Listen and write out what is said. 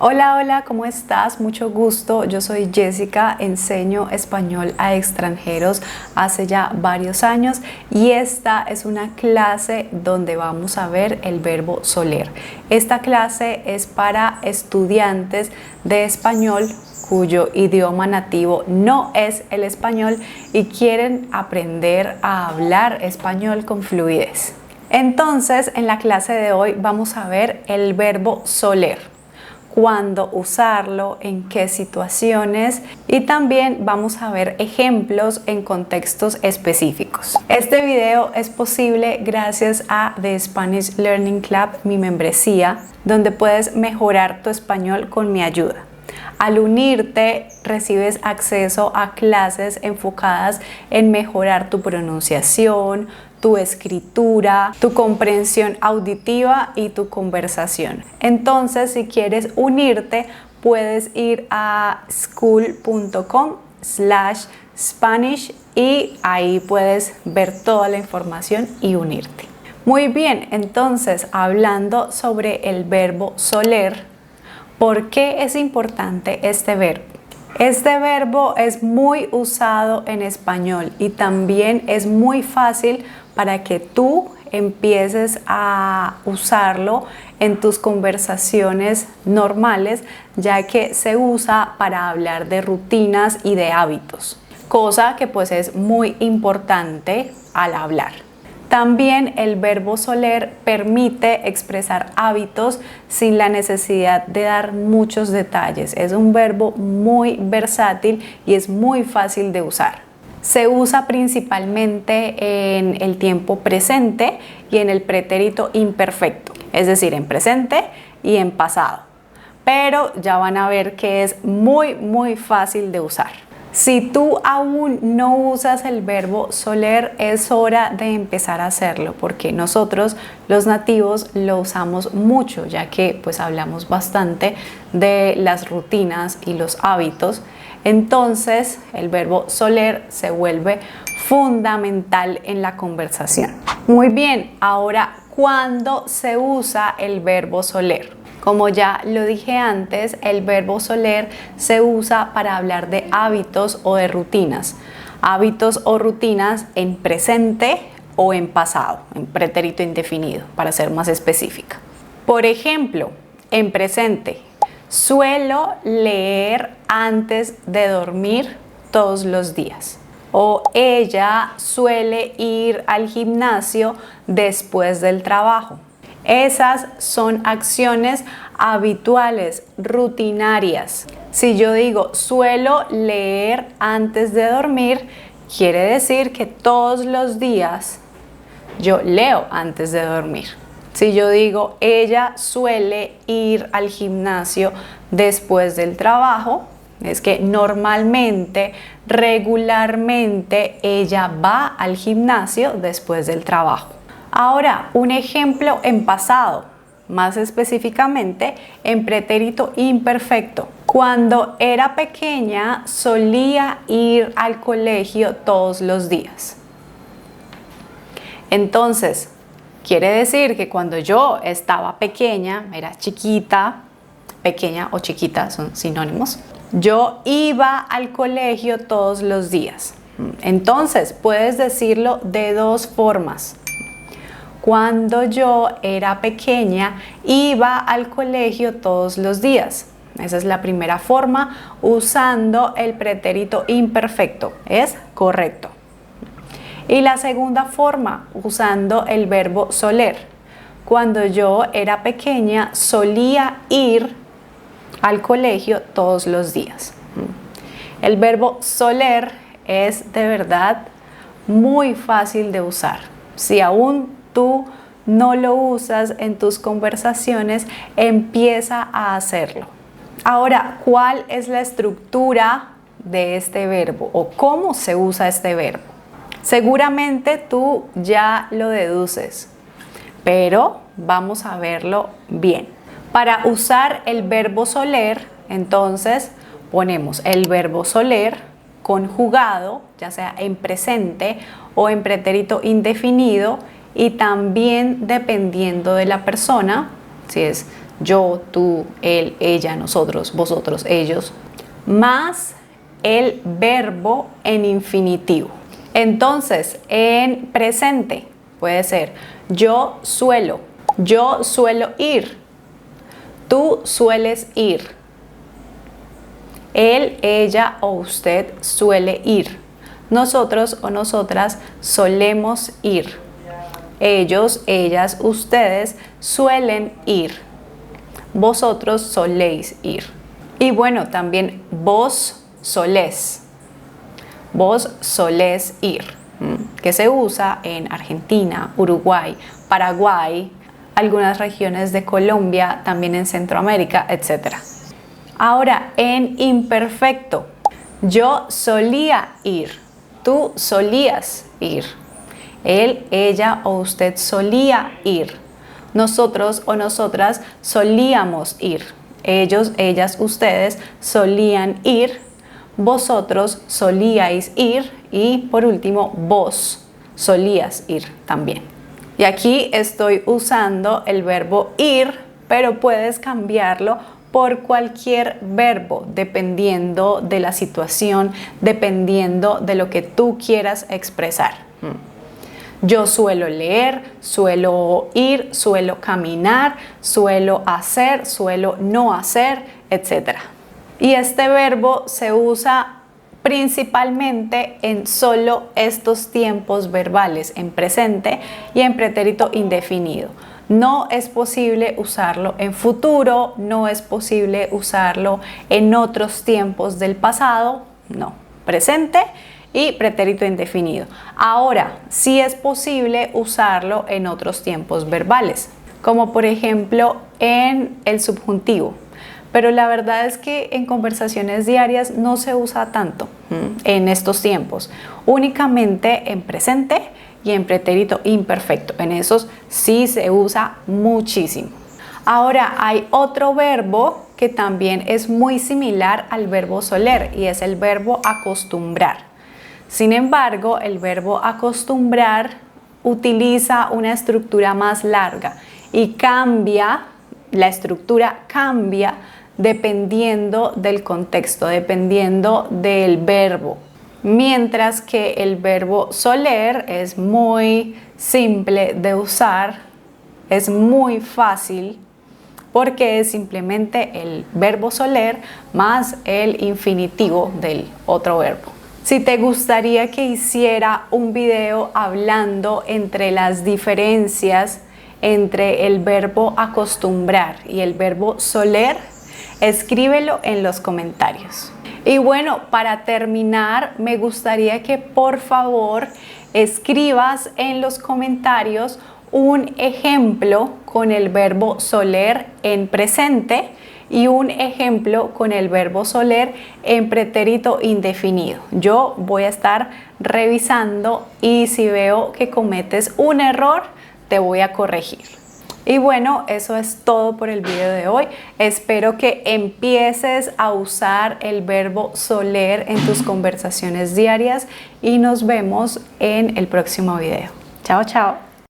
Hola, hola, ¿cómo estás? Mucho gusto. Yo soy Jessica, enseño español a extranjeros hace ya varios años y esta es una clase donde vamos a ver el verbo soler. Esta clase es para estudiantes de español cuyo idioma nativo no es el español y quieren aprender a hablar español con fluidez. Entonces, en la clase de hoy vamos a ver el verbo soler, cuándo usarlo, en qué situaciones y también vamos a ver ejemplos en contextos específicos. Este video es posible gracias a The Spanish Learning Club, mi membresía, donde puedes mejorar tu español con mi ayuda. Al unirte, recibes acceso a clases enfocadas en mejorar tu pronunciación, tu escritura, tu comprensión auditiva y tu conversación. Entonces, si quieres unirte, puedes ir a school.com/Spanish y ahí puedes ver toda la información y unirte. Muy bien, entonces, hablando sobre el verbo soler, ¿por qué es importante este verbo? Este verbo es muy usado en español y también es muy fácil para que tú empieces a usarlo en tus conversaciones normales, ya que se usa para hablar de rutinas y de hábitos, cosa que pues es muy importante al hablar. También el verbo soler permite expresar hábitos sin la necesidad de dar muchos detalles. Es un verbo muy versátil y es muy fácil de usar. Se usa principalmente en el tiempo presente y en el pretérito imperfecto, es decir, en presente y en pasado. Pero ya van a ver que es muy fácil de usar. Si tú aún no usas el verbo soler, es hora de empezar a hacerlo, porque nosotros los nativos lo usamos mucho, ya que pues hablamos bastante de las rutinas y los hábitos. Entonces el verbo soler se vuelve fundamental en la conversación. Muy bien, ahora, ¿cuándo se usa el verbo soler? Como ya lo dije antes, el verbo soler se usa para hablar de hábitos o de rutinas. Hábitos o rutinas en presente o en pasado, en pretérito indefinido, para ser más específica. Por ejemplo, en presente, suelo leer antes de dormir todos los días. O ella suele ir al gimnasio después del trabajo. Esas son acciones habituales, rutinarias. Si yo digo suelo leer antes de dormir, quiere decir que todos los días yo leo antes de dormir. Si yo digo ella suele ir al gimnasio después del trabajo, es que normalmente, regularmente, ella va al gimnasio después del trabajo. Ahora, un ejemplo en pasado, más específicamente en pretérito imperfecto. Cuando era pequeña solía ir al colegio todos los días. Entonces, quiere decir que cuando yo estaba pequeña, era chiquita, pequeña o chiquita son sinónimos, yo iba al colegio todos los días. Entonces, puedes decirlo de dos formas. Cuando yo era pequeña, iba al colegio todos los días. Esa es la primera forma usando el pretérito imperfecto. Es correcto. Y la segunda forma usando el verbo soler. Cuando yo era pequeña, solía ir al colegio todos los días. El verbo soler es de verdad muy fácil de usar. Si aún tú no lo usas en tus conversaciones, empieza a hacerlo. Ahora, ¿cuál es la estructura de este verbo o cómo se usa este verbo? Seguramente tú ya lo deduces, pero vamos a verlo bien. Para usar el verbo soler, entonces ponemos el verbo soler conjugado, ya sea en presente o en pretérito indefinido, y también dependiendo de la persona, si es yo, tú, él, ella, nosotros, vosotros, ellos, más el verbo en infinitivo. Entonces, en presente puede ser yo suelo ir, tú sueles ir, él, ella o usted suele ir, nosotros o nosotras solemos ir, ellos, ellas, ustedes suelen ir, vosotros soléis ir. Y bueno, también vos solés ir, que se usa en Argentina, Uruguay, Paraguay, algunas regiones de Colombia, también en Centroamérica, etc. Ahora, en imperfecto, yo solía ir, tú solías ir, él, ella o usted solía ir, nosotros o nosotras solíamos ir, ellos, ellas, ustedes solían ir, vosotros solíais ir y por último vos solías ir también. Y aquí estoy usando el verbo ir, pero puedes cambiarlo por cualquier verbo dependiendo de la situación, dependiendo de lo que tú quieras expresar. Yo suelo leer, suelo ir, suelo caminar, suelo hacer, suelo no hacer, etc. Y este verbo se usa principalmente en solo estos tiempos verbales, en presente y en pretérito indefinido. No es posible usarlo en futuro, no es posible usarlo en otros tiempos del pasado, no, presente y pretérito indefinido. Ahora, sí es posible usarlo en otros tiempos verbales, como por ejemplo en el subjuntivo. Pero la verdad es que en conversaciones diarias no se usa tanto en estos tiempos, únicamente en presente y en pretérito imperfecto. En esos sí se usa muchísimo. Ahora hay otro verbo que también es muy similar al verbo soler y es el verbo acostumbrar. Sin embargo, el verbo acostumbrar utiliza una estructura más larga y cambia, la estructura cambia dependiendo del contexto, dependiendo del verbo. Mientras que el verbo soler es muy simple de usar, es muy fácil porque es simplemente el verbo soler más el infinitivo del otro verbo. Si te gustaría que hiciera un video hablando entre las diferencias entre el verbo acostumbrar y el verbo soler, escríbelo en los comentarios. Y bueno, para terminar, me gustaría que por favor escribas en los comentarios un ejemplo con el verbo soler en presente y un ejemplo con el verbo soler en pretérito indefinido. Yo voy a estar revisando y si veo que cometes un error, te voy a corregir. Y bueno, eso es todo por el video de hoy. Espero que empieces a usar el verbo soler en tus conversaciones diarias y nos vemos en el próximo video. Chao, chao.